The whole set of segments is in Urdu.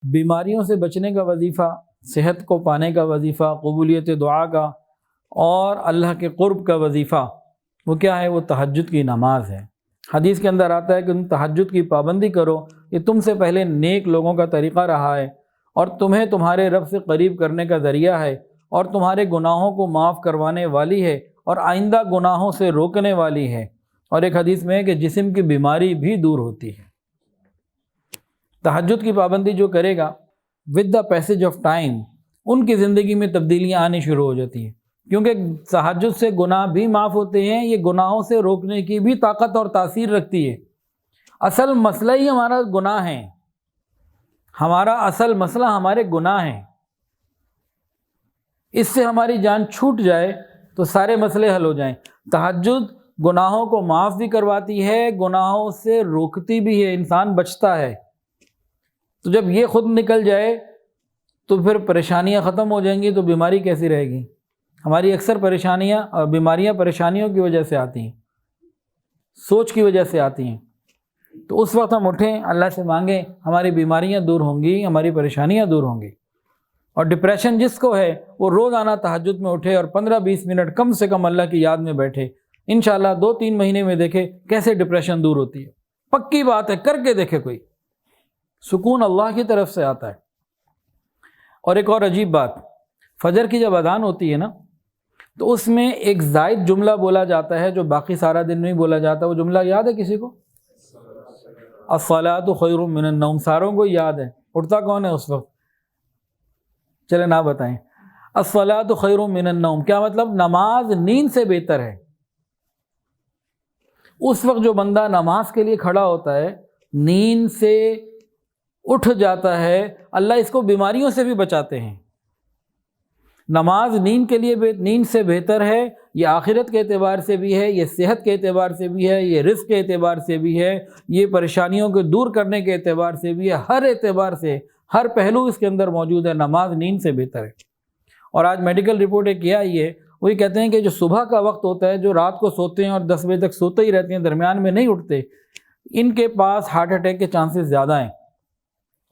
بیماریوں سے بچنے کا وظیفہ، صحت کو پانے کا وظیفہ، قبولیت دعا کا اور اللہ کے قرب کا وظیفہ وہ کیا ہے؟ وہ تہجد کی نماز ہے۔ حدیث کے اندر آتا ہے کہ تم تہجد کی پابندی کرو، یہ تم سے پہلے نیک لوگوں کا طریقہ رہا ہے اور تمہیں تمہارے رب سے قریب کرنے کا ذریعہ ہے اور تمہارے گناہوں کو معاف کروانے والی ہے اور آئندہ گناہوں سے روکنے والی ہے، اور ایک حدیث میں ہے کہ جسم کی بیماری بھی دور ہوتی ہے۔ تہجد کی پابندی جو کرے گا with the passage of time ان کی زندگی میں تبدیلیاں آنی شروع ہو جاتی ہیں، کیونکہ تہجد سے گناہ بھی معاف ہوتے ہیں، یہ گناہوں سے روکنے کی بھی طاقت اور تاثیر رکھتی ہے۔ اصل مسئلہ ہی ہمارا گناہ ہے، ہمارا اصل مسئلہ ہمارے گناہ ہیں۔ اس سے ہماری جان چھوٹ جائے تو سارے مسئلے حل ہو جائیں۔ تہجد گناہوں کو معاف بھی کرواتی ہے، گناہوں سے روکتی بھی ہے، انسان بچتا ہے۔ تو جب یہ خود نکل جائے تو پھر پریشانیاں ختم ہو جائیں گی، تو بیماری کیسی رہے گی؟ ہماری اکثر پریشانیاں اور بیماریاں پریشانیوں کی وجہ سے آتی ہیں، سوچ کی وجہ سے آتی ہیں۔ تو اس وقت ہم اٹھیں، اللہ سے مانگیں، ہماری بیماریاں دور ہوں گی، ہماری پریشانیاں دور ہوں گی۔ اور ڈپریشن جس کو ہے وہ روزانہ تہجد میں اٹھے اور 15-20 منٹ کم سے کم اللہ کی یاد میں بیٹھے، انشاءاللہ 2-3 مہینے میں دیکھے کیسے ڈپریشن دور ہوتی ہے۔ پکی بات ہے، کر کے دیکھے کوئی، سکون اللہ کی طرف سے آتا ہے۔ اور ایک اور عجیب بات، فجر کی جب اذان ہوتی ہے نا تو اس میں ایک زائد جملہ بولا جاتا ہے جو باقی سارا دن نہیں بولا جاتا۔ وہ جملہ یاد ہے کسی کو؟ الصلاۃ خیر من النوم، ساروں کو یاد ہے۔ اٹھتا کون ہے اس وقت؟ چلے نہ بتائیں۔ الصلاۃ خیر من النوم کیا مطلب؟ نماز نیند سے بہتر ہے۔ اس وقت جو بندہ نماز کے لیے کھڑا ہوتا ہے، نیند سے اٹھ جاتا ہے، اللہ اس کو بیماریوں سے بھی بچاتے ہیں۔ نماز نیند کے لیے نیند سے بہتر ہے، یہ آخرت کے اعتبار سے بھی ہے، یہ صحت کے اعتبار سے بھی ہے، یہ رزق کے اعتبار سے بھی ہے، یہ پریشانیوں کو دور کرنے کے اعتبار سے بھی ہے، ہر اعتبار سے ہر پہلو اس کے اندر موجود ہے۔ نماز نیند سے بہتر ہے۔ اور آج میڈیکل رپورٹ ایک یہ آئی ہے، وہی کہتے ہیں کہ جو صبح کا وقت ہوتا ہے، جو رات کو سوتے ہیں اور 10 بجے تک سوتے ہی رہتے ہیں، درمیان میں نہیں اٹھتے، ان کے پاس ہارٹ اٹیک کے چانسز زیادہ ہیں۔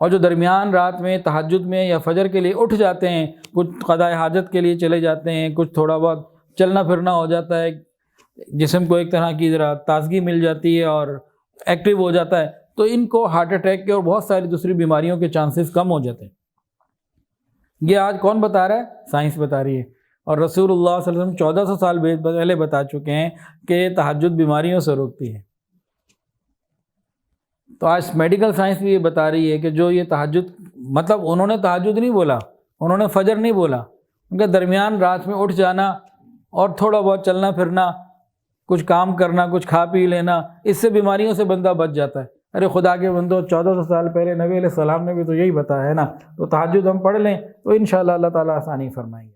اور جو درمیان رات میں تہجد میں یا فجر کے لیے اٹھ جاتے ہیں، کچھ قضاء حاجت کے لیے چلے جاتے ہیں، کچھ تھوڑا بہت چلنا پھرنا ہو جاتا ہے، جسم کو ایک طرح کی ذرا تازگی مل جاتی ہے اور ایکٹیو ہو جاتا ہے، تو ان کو ہارٹ اٹیک کے اور بہت ساری دوسری بیماریوں کے چانسز کم ہو جاتے ہیں۔ یہ آج کون بتا رہا ہے؟ سائنس بتا رہی ہے۔ اور رسول اللہ صلی اللہ علیہ وسلم 1400 سال پہلے بتا چکے ہیں کہ تہجد بیماریوں سے روکتی ہے۔ تو آج میڈیکل سائنس بھی یہ بتا رہی ہے کہ جو یہ تہجد، مطلب انہوں نے تہجد نہیں بولا، انہوں نے فجر نہیں بولا، ان کا درمیان رات میں اٹھ جانا اور تھوڑا بہت چلنا پھرنا، کچھ کام کرنا، کچھ کھا پی لینا، اس سے بیماریوں سے بندہ بچ جاتا ہے۔ ارے خدا کے بندو، 1400 سال پہلے نبی علیہ السلام نے بھی تو یہی بتایا ہے نا، تو تہجد ہم پڑھ لیں تو انشاءاللہ اللہ تعالیٰ آسانی فرمائیں گے۔